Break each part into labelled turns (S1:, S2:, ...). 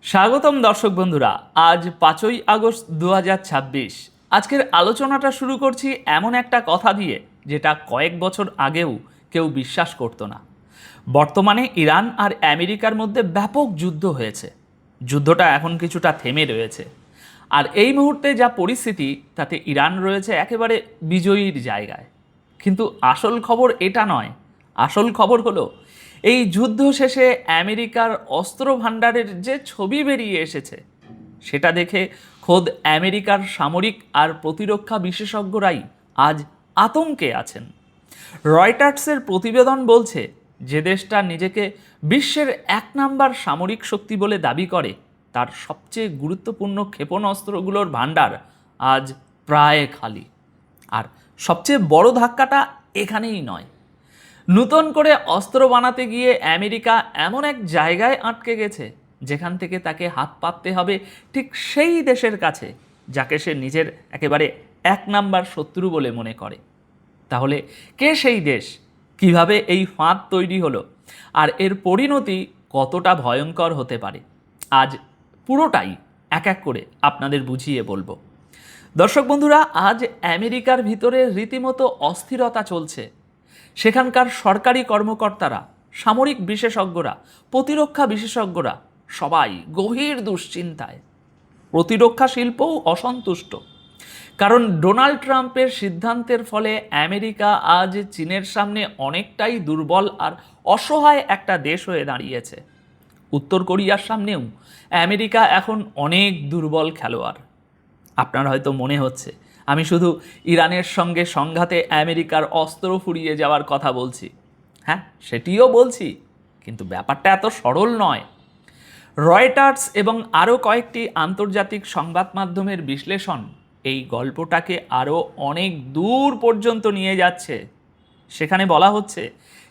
S1: স্বাগতম দর্শক বন্ধুরা। আজ 5ই আগস্ট 2026। আজকের আলোচনাটা শুরু করছি এমন একটা কথা দিয়ে যেটা কয়েক বছর আগেও কেউ বিশ্বাস করতো না। বর্তমানে ইরান আর আমেরিকার মধ্যে ব্যাপক যুদ্ধ হয়েছে। যুদ্ধটা এখন কিছুটা থেমে রয়েছে, আর এই মুহূর্তে যা পরিস্থিতি তাতে ইরান রয়েছে একেবারে বিজয়ীর জায়গায়। কিন্তু আসল খবর এটা নয়। আসল খবর হলো এই যুদ্ধ শেষে আমেরিকার অস্ত্র ভাণ্ডারের যে ছবি বেরিয়ে এসেছে সেটা দেখে খোদ আমেরিকার সামরিক আর প্রতিরক্ষা বিশেষজ্ঞরাই আজ আতঙ্কে আছেন। রয়টার্সের প্রতিবেদন বলছে যে দেশটা নিজেকে বিশ্বের 1 নম্বর সামরিক শক্তি বলে দাবি করে তার সবচেয়ে গুরুত্বপূর্ণ ক্ষেপণাস্ত্রগুলোর ভাণ্ডার আজ প্রায় খালি। আর সবচেয়ে বড় ধাক্কাটা এখানেই নয়, নতুন করে অস্ত্র বানাতে গিয়ে আমেরিকা এমন এক জায়গায় আটকে গেছে যেখান থেকে তাকে হাত পাততে হবে ঠিক সেই দেশের কাছে যাকে সে নিজের একেবারে 1 নম্বর শত্রু বলে মনে করে। তাহলে কে সেই দেশ, কিভাবে এই ফাঁদ তৈরি হলো, আর এর পরিণতি কতটা ভয়ঙ্কর হতে পারে, আজ পুরোটাই এক এক করে আপনাদের বুঝিয়ে বলবো। দর্শক বন্ধুরা, আজ আমেরিকার ভিতরে রীতিমতো অস্থিরতা চলছে। সেখানকার সরকারি কর্মকর্তারা, সামরিক বিশেষজ্ঞরা, প্রতিরক্ষা বিশেষজ্ঞরা সবাই গভীর দুশ্চিন্তায়। প্রতিরক্ষা শিল্পও অসন্তুষ্ট, কারণ ডোনাল্ড ট্রাম্পের সিদ্ধান্তের ফলে আমেরিকা আজ চীনের সামনে অনেকটাই দুর্বল আর অসহায় একটা দেশ হয়ে দাঁড়িয়েছে। উত্তর কোরিয়ার সামনেও আমেরিকা এখন অনেক দুর্বল খেলোয়াড়। আপনার হয়তো মনে হচ্ছে আমি শুধু ইরানের সঙ্গে সংঘাতে আমেরিকার অস্ত্র ফুরিয়ে যাওয়ার কথা বলছি। হ্যাঁ, সেটিও বলছি, কিন্তু ব্যাপারটা এত সরল নয়। রয়টার্স এবং আরও কয়েকটি আন্তর্জাতিক সংবাদ মাধ্যমের বিশ্লেষণ এই গল্পটাকে আরও অনেক দূর পর্যন্ত নিয়ে যাচ্ছে। সেখানে বলা হচ্ছে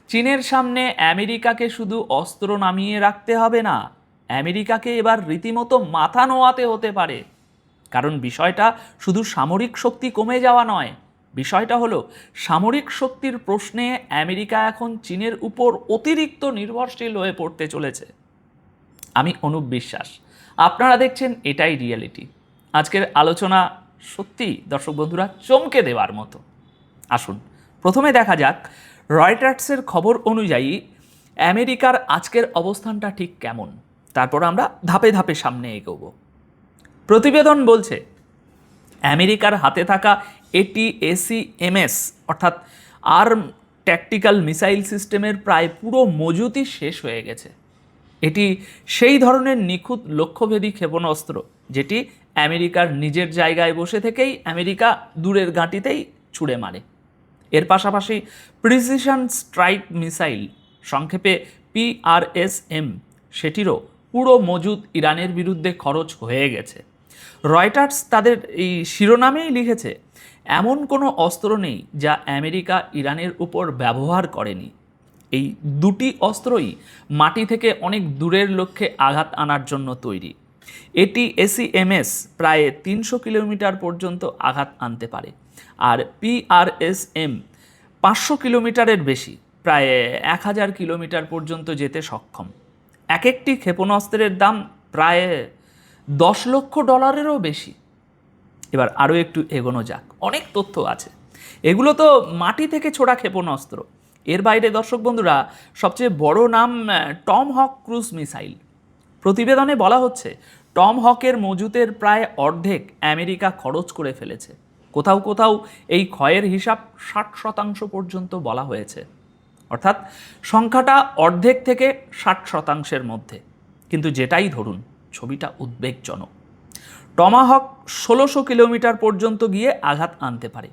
S1: চীনের সামনে আমেরিকাকে শুধু অস্ত্র নামিয়ে রাখতে হবে না, আমেরিকাকে এবার রীতিমতো মাথা নোয়াতে হতে পারে। কারণ বিষয়টা শুধু সামরিক শক্তি কমে যাওয়া নয়, বিষয়টা হলো সামরিক শক্তির প্রশ্নে আমেরিকা এখন চীনের উপর অতিরিক্ত নির্ভরশীল হয়ে পড়তে চলেছে। আমি অনুপ বিশ্বাস, আপনারা দেখছেন এটাই রিয়েলিটি। আজকের আলোচনা সত্যি দর্শক বন্ধুরা চমকে দেওয়ার মতো। আসুন প্রথমে দেখা যাক রয়টার্সের খবর অনুযায়ী আমেরিকার আজকের অবস্থানটা ঠিক কেমন, তারপর আমরা ধাপে ধাপে সামনে এগোবো। প্রতিবেদন বলছে আমেরিকার হাতে থাকা ATACMS অর্থাৎ আর্ম ট্যাকটিক্যাল মিসাইল সিস্টেমের প্রায় পুরো মজুতি শেষ হয়ে গেছে। এটি সেই ধরনের নিখুঁত লক্ষ্যভেদী ক্ষেপণাস্ত্র যেটি আমেরিকার নিজের জায়গায় বসে থেকেই আমেরিকা দূরের ঘাঁটিতেই ছুড়ে মারে। এর পাশাপাশি প্রিসিশন স্ট্রাইক মিসাইল, সংক্ষেপে PRSM, সেটিরও পুরো মজুদ ইরানের বিরুদ্ধে খরচ হয়ে গেছে। রয়টার্স তাদের এই শিরোনামেই লিখেছে এমন কোনো অস্ত্র নেই যা আমেরিকা ইরানের উপর ব্যবহার করেনি। এই দুটি অস্ত্রই মাটি থেকে অনেক দূরের লক্ষ্যে আঘাত আনার জন্য তৈরি। ATACMS প্রায় 300 কিলোমিটার পর্যন্ত আঘাত আনতে পারে, আর PRSM 500 কিলোমিটারের বেশি, প্রায় 1000 কিলোমিটার পর্যন্ত যেতে সক্ষম। এক একটি ক্ষেপণাস্ত্রের দাম প্রায় $10 লক্ষেরও বেশি। এবার আরও একটু এগোনো যাক, অনেক তথ্য আছে। এগুলো তো মাটি থেকে ছোড়া ক্ষেপণাস্ত্র। এর বাইরে দর্শক বন্ধুরা সবচেয়ে বড় নাম টম হক ক্রুজ মিসাইল। প্রতিবেদনে বলা হচ্ছে টম হকের মজুতের প্রায় অর্ধেক আমেরিকা খরচ করে ফেলেছে। কোথাও কোথাও এই ক্ষয়ের হিসাব 60% পর্যন্ত বলা হয়েছে, অর্থাৎ সংখ্যাটা অর্ধেক থেকে 60%-এর মধ্যে। কিন্তু যেটাই ধরুন, ছবিটা উদ্বেগজনক। টমাহক 1600 কিলোমিটার পর্যন্ত গিয়ে আঘাত আনতে পারে।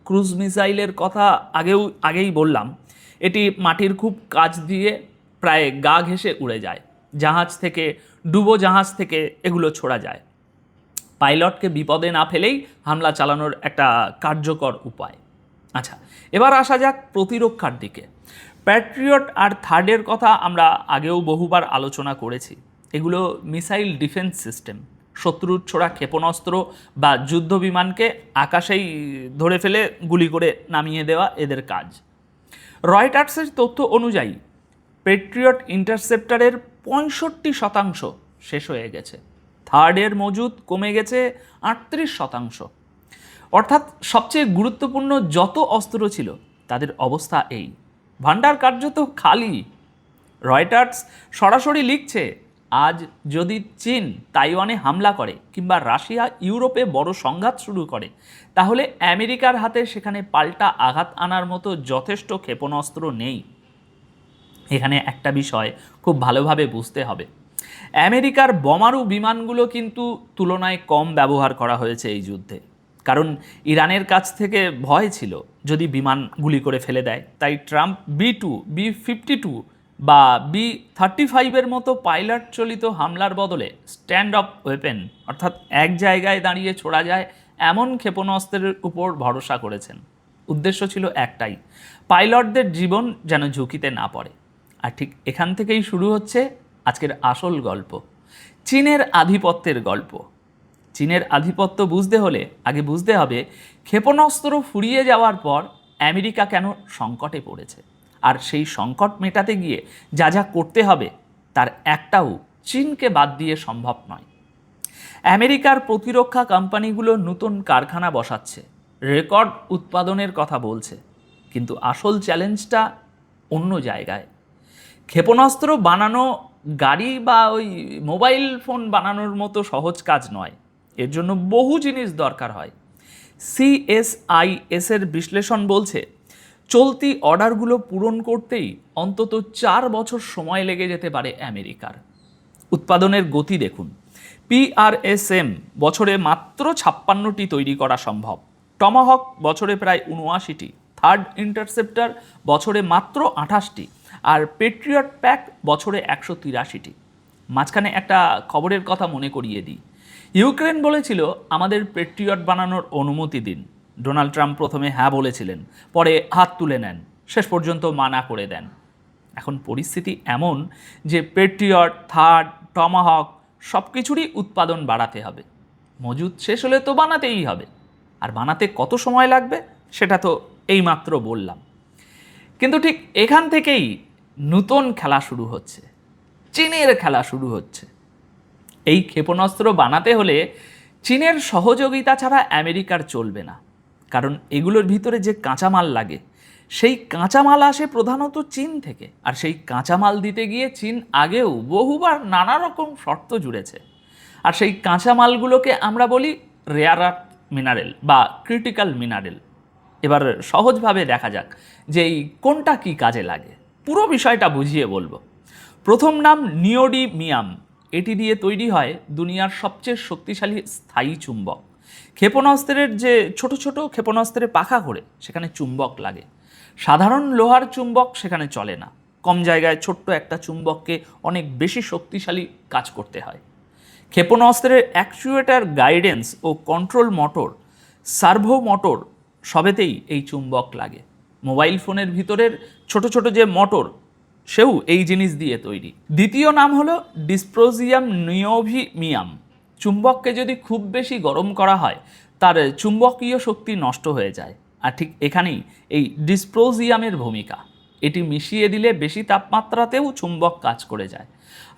S1: ক্রুজ মিসাইলের কথা আগেই বললাম, এটি মাটির খুব কাছ দিয়ে প্রায় গা ঘেঁষে উড়ে যায়। জাহাজ থেকে, ডুবোজাহাজ থেকে এগুলো ছোড়া যায়। পাইলটকে বিপদে না ফেলেই হামলা চালানোর একটা কার্যকর উপায়। আচ্ছা, এবার আসা যাক প্রতিরক্ষার দিকে। প্যাট্রিয়ট আর থার্ডের কথা আমরা আগেও বহুবার আলোচনা করেছি। এগুলো মিসাইল ডিফেন্স সিস্টেম, শত্রুর ছোড়া ক্ষেপণাস্ত্র বা যুদ্ধ বিমানকে আকাশেই ধরে ফেলে গুলি করে নামিয়ে দেওয়া এদের কাজ। রয়টার্সের তথ্য অনুযায়ী প্যাট্রিয়ট ইন্টারসেপ্টরের 65% শেষ হয়ে গেছে। থার্ডের মজুদ কমে গেছে 38%। অর্থাৎ সবচেয়ে গুরুত্বপূর্ণ যত অস্ত্র ছিল তাদের অবস্থা এই। ভান্ডার কার্যত খালি। রয়টার্স সরাসরি লিখছে, আজ যদি চীন তাইওয়ানে হামলা করে কিংবা রাশিয়া ইউরোপে বড় সংঘাত শুরু করে, তাহলে আমেরিকার হাতে সেখানে পাল্টা আঘাত আনার মতো যথেষ্ট ক্ষেপণাস্ত্র নেই। এখানে একটা বিষয় খুব ভালোভাবে বুঝতে হবে, আমেরিকার বোমারু বিমানগুলো কিন্তু তুলনায় কম ব্যবহার করা হয়েছে এই যুদ্ধে। কারণ ইরানের কাছ থেকে ভয় ছিল যদি বিমান গুলি করে ফেলে দেয়। তাই ট্রাম্প B-2, B-52 বা B-35 মতো পাইলট চালিত হামলার বদলে স্ট্যান্ড অফ ওয়েপেন, অর্থাৎ এক জায়গায় দাঁড়িয়ে ছোড়া যায় এমন ক্ষেপণাস্ত্রের উপর ভরসা করেছেন। উদ্দেশ্য ছিল একটাই, পাইলটদের জীবন যেন ঝুঁকিতে না পড়ে। আর ঠিক এখান থেকেই শুরু হচ্ছে আজকের আসল গল্প, চীনের আধিপত্যের গল্প। চীনের আধিপত্য বুঝতে হলে আগে বুঝতে হবে ক্ষেপণাস্ত্র ফুরিয়ে যাওয়ার পর আমেরিকা কেন সংকটে পড়েছে, আর সেই সংকট মেটাতে গিয়ে যা যা করতে হবে তার একটাও চীনকে বাদ দিয়ে সম্ভব নয়। আমেরিকার প্রতিরক্ষা কোম্পানিগুলো নতুন কারখানা বসাচ্ছে, রেকর্ড উৎপাদনের কথা বলছে, কিন্তু আসল চ্যালেঞ্জটা অন্য জায়গায়। ক্ষেপণাস্ত্র বানানো গাড়ি বা ওই মোবাইল ফোন বানানোর মতো সহজ কাজ নয়, এর জন্য বহু জিনিস দরকার হয়। CSIS এর বিশ্লেষণ বলছে চলতি অর্ডারগুলো পূরণ করতেই অন্তত 4 বছর সময় লেগে যেতে পারে আমেরিকার। উৎপাদনের গতি দেখুন, PRSM বছরে মাত্র 56টি তৈরি করা সম্ভব, টমাহক বছরে প্রায় 79টি, থার্ড ইন্টারসেপ্টর বছরে মাত্র 28টি, আর পেট্রিয়ট প্যাক বছরে 183টি। মাঝখানে একটা খবরের কথা মনে করিয়ে দিই, ইউক্রেন বলেছিল আমাদের পেট্রিয়ট বানানোর অনুমতি দিন। ডোনাল্ড ট্রাম্প প্রথমে হ্যাঁ বলেছিলেন, পরে হাত তুলে নেন, শেষ পর্যন্ত মানা করে দেন। এখন পরিস্থিতি এমন যে পেট্রিয়ট, থার্ড, টমাহক সব কিছুরই উৎপাদন বাড়াতে হবে। মজুদ শেষ হলে তো বানাতেই হবে, আর বানাতে কত সময় লাগবে সেটা তো এইমাত্র বললাম। কিন্তু ঠিক এখান থেকেই নতুন খেলা শুরু হচ্ছে, চীনের খেলা শুরু হচ্ছে। এই ক্ষেপণাস্ত্র বানাতে হলে চীনের সহযোগিতা ছাড়া আমেরিকার চলবে না, কারণ এগুলোর ভিতরে যে কাঁচামাল লাগে সেই কাঁচামাল আসে প্রধানত চীন থেকে, আর সেই কাঁচামাল দিতে গিয়ে চীন আগেও বহুবার নানা রকম শর্ত জুড়েছে। আর সেই কাঁচামালগুলোকে আমরা বলি রেয়ার আর্থ মিনারেল বা ক্রিটিক্যাল মিনারেল। এবার সহজভাবে দেখা যাক যে এই কোনটা কী কাজে লাগে, পুরো বিষয়টা বুঝিয়ে বলবো। প্রথম নাম নিওডিমিয়াম, এটি দিয়ে তৈরি হয় দুনিয়ার সবচেয়ে শক্তিশালী স্থায়ী চুম্বক। ক্ষেপণাস্ত্রের যে ছোট ছোট ক্ষেপণাস্ত্রের পাখা করে সেখানে চুম্বক লাগে, সাধারণ লোহার চুম্বক সেখানে চলে না। কম জায়গায় ছোট্ট একটা চুম্বককে অনেক বেশি শক্তিশালী কাজ করতে হয়। ক্ষেপণাস্ত্রের অ্যাকচুয়েটার, গাইডেন্স ও কন্ট্রোল মোটর, সার্ভো মোটর সবেতেই এই চুম্বক লাগে। মোবাইল ফোনের ভিতরের ছোট ছোট যে মোটর সেও এই জিনিস দিয়ে তৈরি। দ্বিতীয় নাম হলো ডিসপ্রোজিয়াম নিওভিমিয়াম। চুম্বককে যদি খুব বেশি গরম করা হয় তার চুম্বকীয় শক্তি নষ্ট হয়ে যায়, আর ঠিক এখানেই এই ডিসপ্রোজিয়ামের ভূমিকা। এটি মিশিয়ে দিলে বেশি তাপমাত্রাতেও চুম্বক কাজ করে যায়,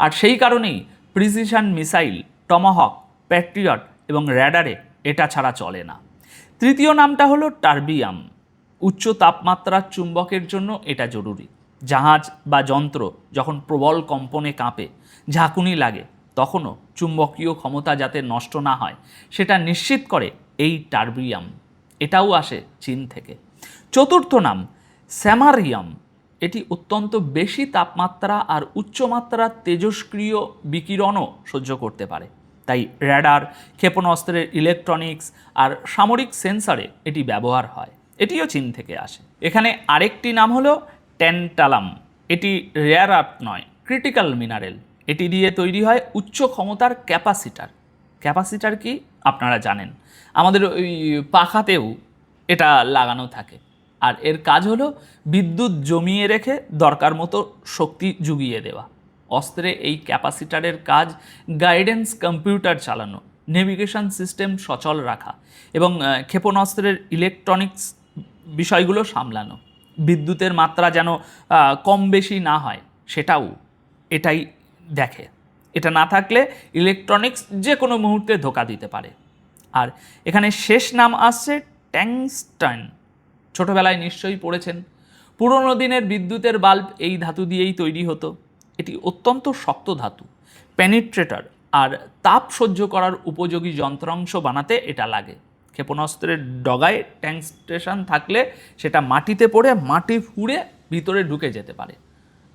S1: আর সেই কারণেই প্রিসিশন মিসাইল, টমাহক, প্যাট্রিয়ট এবং র্যাডারে এটা ছাড়া চলে না। তৃতীয় নামটা হলো টার্বিয়াম। উচ্চ তাপমাত্রার চুম্বকের জন্য এটা জরুরি। জাহাজ বা যন্ত্র যখন প্রবল কম্পনে কাঁপে, ঝাঁকুনি লাগে, তখনও চুম্বকীয় ক্ষমতা যাতে নষ্ট না হয় সেটা নিশ্চিত করে এই টার্বিয়াম। এটাও আসে চীন থেকে। চতুর্থ নাম স্যামারিয়াম। এটি অত্যন্ত বেশি তাপমাত্রা আর উচ্চমাত্রার তেজস্ক্রিয় বিকিরণও সহ্য করতে পারে, তাই র্যাডার, ক্ষেপণাস্ত্রের ইলেকট্রনিক্স আর সামরিক সেন্সরে এটি ব্যবহার হয়। এটিও চীন থেকে আসে। এখানে আরেকটি নাম হলো ট্যান্টালাম। এটি রেয়ার আর্থ নয়, ক্রিটিক্যাল মিনারেল। এটি দিয়ে তৈরি হয় উচ্চ ক্ষমতার ক্যাপাসিটার। ক্যাপাসিটার কি আপনারা জানেন, আমাদের ওই পাখাতেও এটা লাগানো থাকে, আর এর কাজ হলো বিদ্যুৎ জমিয়ে রেখে দরকার মতো শক্তি জুগিয়ে দেওয়া। অস্ত্রে এই ক্যাপাসিটারের কাজ গাইডেন্স কম্পিউটার চালানো, নেভিগেশন সিস্টেম সচল রাখা এবং ক্ষেপণাস্ত্রের ইলেকট্রনিক্স বিষয়গুলো সামলানো। বিদ্যুতের মাত্রা যেন কম বেশি না হয় সেটাও এটাই দেখে। এটা না থাকলে ইলেকট্রনিক্স যে কোনো মুহূর্তে ধোঁকা দিতে পারে। আর এখানে শেষ নাম আসছে ট্যাংস্টান। ছোটবেলায় নিশ্চয়ই পড়েছেন। পুরনো দিনের বিদ্যুতের বাল্ব এই ধাতু দিয়েই তৈরি হতো। এটি অত্যন্ত শক্ত ধাতু, পেনিট্রেটর, আর তাপ সহ্য করার উপযোগী যন্ত্রাংশ বানাতে এটা লাগে। ক্ষেপণাস্ত্রের ডগায় ট্যাংস্টেশন থাকলে সেটা মাটিতে পড়ে মাটি ফুঁড়ে ভিতরে ঢুকে যেতে পারে।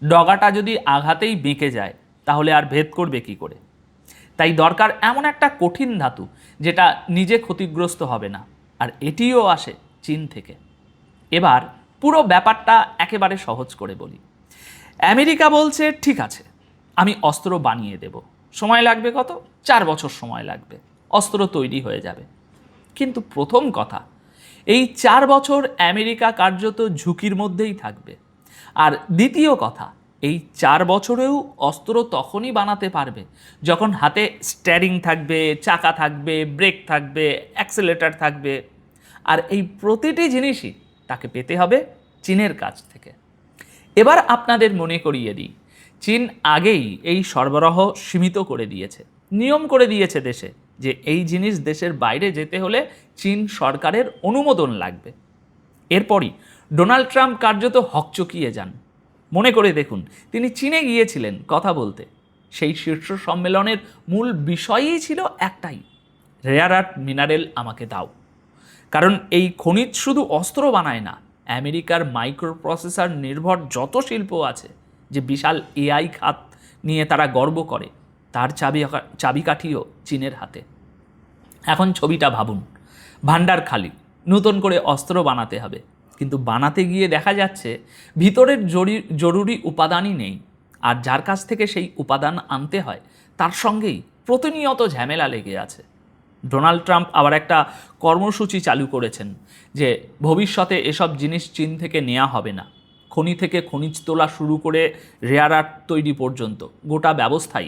S1: ডগাটা যদি আঘাতেই বেঁকে যায় তাহলে আর ভেদ করবে কি করে? তাই দরকার এমন একটা কঠিন ধাতু যেটা নিজে ক্ষতিগ্রস্ত হবে না, আর এটিও আসে চীন থেকে। এবার পুরো ব্যাপারটা একেবারে সহজ করে বলি। আমেরিকা বলছে ঠিক আছে, আমি অস্ত্র বানিয়ে দেব। সময় লাগবে কত? 4 বছর সময় লাগবে, অস্ত্র তৈরি হয়ে যাবে। কিন্তু প্রথম কথা, এই 4 বছর আমেরিকা কার্যত ঝুঁকির মধ্যেই থাকবে। আর দ্বিতীয় কথা, এই 4 বছরেও অস্ত্র তখনই বানাতে পারবে যখন হাতে স্টিয়ারিং থাকবে, চাকা থাকবে, ব্রেক থাকবে, অ্যাক্সেলেটর থাকবে। আর এই প্রতিটি জিনিসই তাকে পেতে হবে চীনের কাছ থেকে। এবার আপনাদের মনে করিয়ে দিই, চীন আগেই এই সরবরাহ সীমিত করে দিয়েছে, নিয়ম করে দিয়েছে দেশে যে এই জিনিস দেশের বাইরে যেতে হলে চীন সরকারের অনুমোদন লাগবে। এরপরই ডোনাল্ড ট্রাম্প কার্যত হকচকিয়ে যান। মনে করে দেখুন, তিনি চীনে গিয়েছিলেন কথা বলতে। সেই শীর্ষ সম্মেলনের মূল বিষয়ই ছিল একটাই, রেয়ার আর্থ মিনারেল আমাকে দাও। কারণ এই খনিজ শুধু অস্ত্র বানায় না, আমেরিকার মাইক্রো প্রসেসর নির্ভর যত শিল্প আছে, যে বিশাল এআই খাত নিয়ে তারা গর্ব করে, তার চাবিকাঠিও চীনের হাতে। এখন ছবিটা ভাবুন, ভান্ডার খালি, নতুন করে অস্ত্র বানাতে হবে, কিন্তু বানাতে গিয়ে দেখা যাচ্ছে ভিতরের জরুরি উপাদানই নেই। আর যার কাছ থেকে সেই উপাদান আনতে হয় তার সঙ্গেই প্রতিনিয়ত ঝামেলা লেগে আছে। ডোনাল্ড ট্রাম্প আবার একটা কর্মসূচি চালু করেছেন যে ভবিষ্যতে এসব জিনিস চীন থেকে নেওয়া হবে না। খনি থেকে খনিজ তোলা শুরু করে রেয়ার আর্থ তৈরি পর্যন্ত গোটা ব্যবস্থাই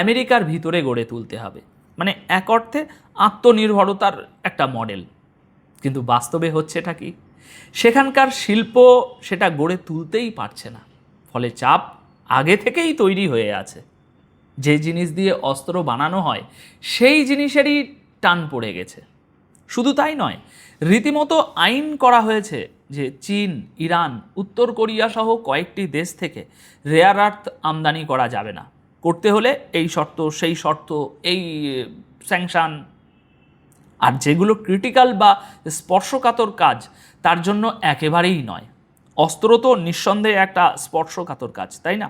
S1: আমেরিকার ভিতরে গড়ে তুলতে হবে। মানে এক অর্থে আত্মনির্ভরতার একটা মডেল। কিন্তু বাস্তবে হচ্ছেটা কি? সেখানকার শিল্প সেটা গড়ে তুলতেই পারছে না, ফলে চাপ আগে থেকেই তৈরি হয়ে আছে। যে জিনিস দিয়ে অস্ত্র বানানো হয় সেই জিনিসেরই টান পড়ে গেছে। শুধু তাই নয়, রীতিমতো আইন করা হয়েছে যে চীন, ইরান, উত্তর কোরিয়া সহ কয়েকটি দেশ থেকে রেয়ার আর্থ আমদানি করা যাবে না। করতে হলে এই শর্ত, সেই শর্ত, এই স্যাংশন। আর যেগুলো ক্রিটিক্যাল বা স্পর্শকাতর কাজ, তার জন্য একেবারেই নয়। অস্ত্র তো নিঃসন্দেহে একটা স্পর্শকাতর কাজ, তাই না?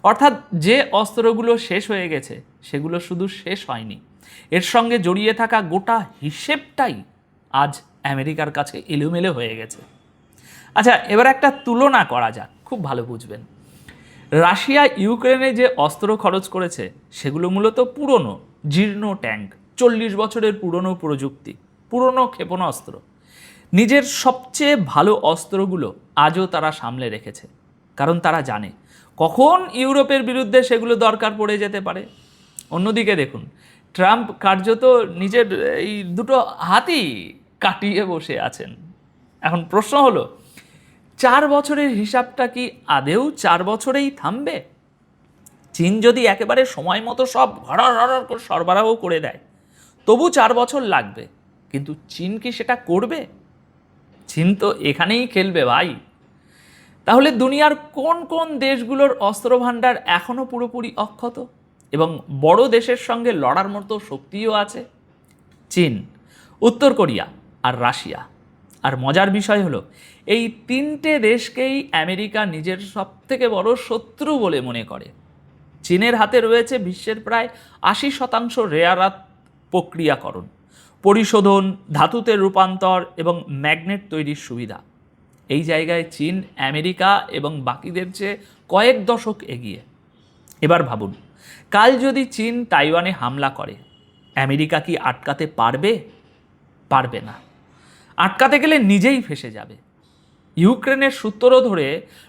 S1: অর্থাৎ যে অস্ত্রগুলো শেষ হয়ে গেছে সেগুলো শুধু শেষ হয়নি, এর সঙ্গে জড়িয়ে থাকা গোটা হিসেবটাই আজ আমেরিকার কাছে এলোমেলো হয়ে গেছে। আচ্ছা, এবার একটা তুলনা করা যাক, খুব ভালো বুঝবেন। রাশিয়া ইউক্রেনে যে অস্ত্র খরচ করেছে সেগুলো মূলত পুরনো জীর্ণ ট্যাঙ্ক, 40 বছরের পুরনো প্রযুক্তি, পুরনো ক্ষেপণাস্ত্র। নিজের সবচেয়ে ভালো অস্ত্রগুলো আজও তারা সামলে রেখেছে, কারণ তারা জানে কখন ইউরোপের বিরুদ্ধে সেগুলো দরকার পড়ে যেতে পারে। অন্যদিকে দেখুন, ট্রাম্প কার্যত নিজের এই দুটো হাতই কাটিয়ে বসে আছেন। এখন প্রশ্ন হলো, 4 বছরের হিসাবটা কি আদেও 4 বছরেই থামবে? চীন যদি একেবারে সময় মতো সব হড়ার করে সরবরাহ করে দেয়, তবু 4 বছর লাগবে। কিন্তু চীন কি সেটা করবে? চীন তো এখানেই খেলবে ভাই। তাহলে দুনিয়ার কোন কোন দেশগুলোর অস্ত্র ভাণ্ডার এখনও পুরোপুরি অক্ষত এবং বড় দেশের সঙ্গে লড়ার মতো শক্তিও আছে? চীন, উত্তর কোরিয়া আর রাশিয়া। আর মজার বিষয় হলো, এই 3টে দেশকেই আমেরিকা নিজের সবথেকে বড় শত্রু বলে মনে করে। চীনের হাতে রয়েছে বিশ্বের প্রায় 80% রেয়ার আর্থ প্রক্রিয়াকরণ, পরিশোধন, ধাতুতে রূপান্তর এবং ম্যাগনেট তৈরির সুবিধা। এই জায়গায় চীন আমেরিকা এবং বাকিদের চেয়ে কয়েক দশক এগিয়ে। এবার ভাবুন, কাল যদি চীন তাইওয়ানে হামলা করে, আমেরিকা কি আটকাতে পারবে? পারবে না। আটকাতে গেলে নিজেই ফেঁসে যাবে। ইউক্রেনের সূত্র ধরে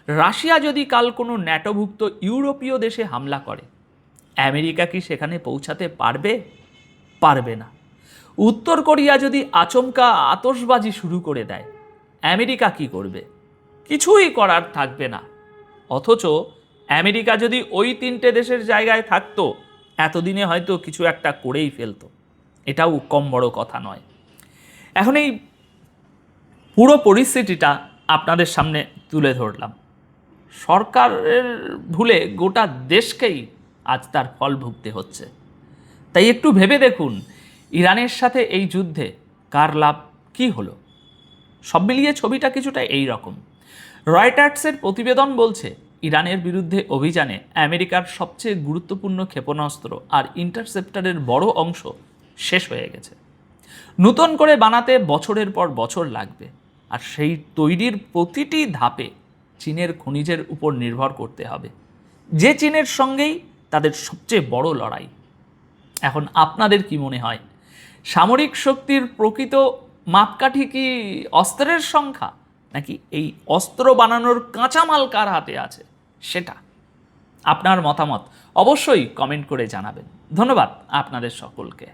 S1: রাশিয়া যদি কাল কোনো ন্যাটোভুক্ত ইউরোপীয় দেশে হামলা করে, আমেরিকা কি সেখানে পৌঁছাতে পারবে? পারবে না। উত্তর কোরিয়া যদি আচমকা আতশবাজি শুরু করে দেয়, আমেরিকা কি করবে? কিছুই করার থাকবে না। অথচ আমেরিকা যদি ওই 3টে দেশের জায়গায় থাকতো, এতদিনে হয়তো কিছু একটা করেই ফেলতো, এটাও কম বড় কথা নয়। এখন এই পুরো পরিস্থিতিটা আপনাদের সামনে তুলে ধরলাম। সরকারের ভুলে গোটা দেশকেই আজ তার ফল ভুগতে হচ্ছে। তাই একটু ভেবে দেখুন, ইরানের সাথে এই যুদ্ধে কার লাভ কী হলো। সব মিলিয়ে ছবিটা কিছুটা এই রকম। রয়টার্সের প্রতিবেদন বলছে, ইরানের বিরুদ্ধে অভিযানে আমেরিকার সবচেয়ে গুরুত্বপূর্ণ ক্ষেপণাস্ত্র আর ইন্টারসেপ্টরের বড় অংশ শেষ হয়ে গেছে। নতুন করে বানাতে বছরের পর বছর লাগবে, আর সেই তৈরির প্রতিটি ধাপে চীনের খনিজের উপর নির্ভর করতে হবে, যে চীনের সঙ্গেই তাদের সবচেয়ে বড় লড়াই। এখন আপনাদের কি মনে হয়, সামরিক শক্তির প্রকৃত মাপকাঠি কি অস্ত্রের সংখ্যা, নাকি এই অস্ত্র বানানোর কাঁচামাল কার হাতে আছে সেটা? আপনার মতামত অবশ্যই কমেন্ট করে জানাবেন। ধন্যবাদ আপনাদের সকলকে।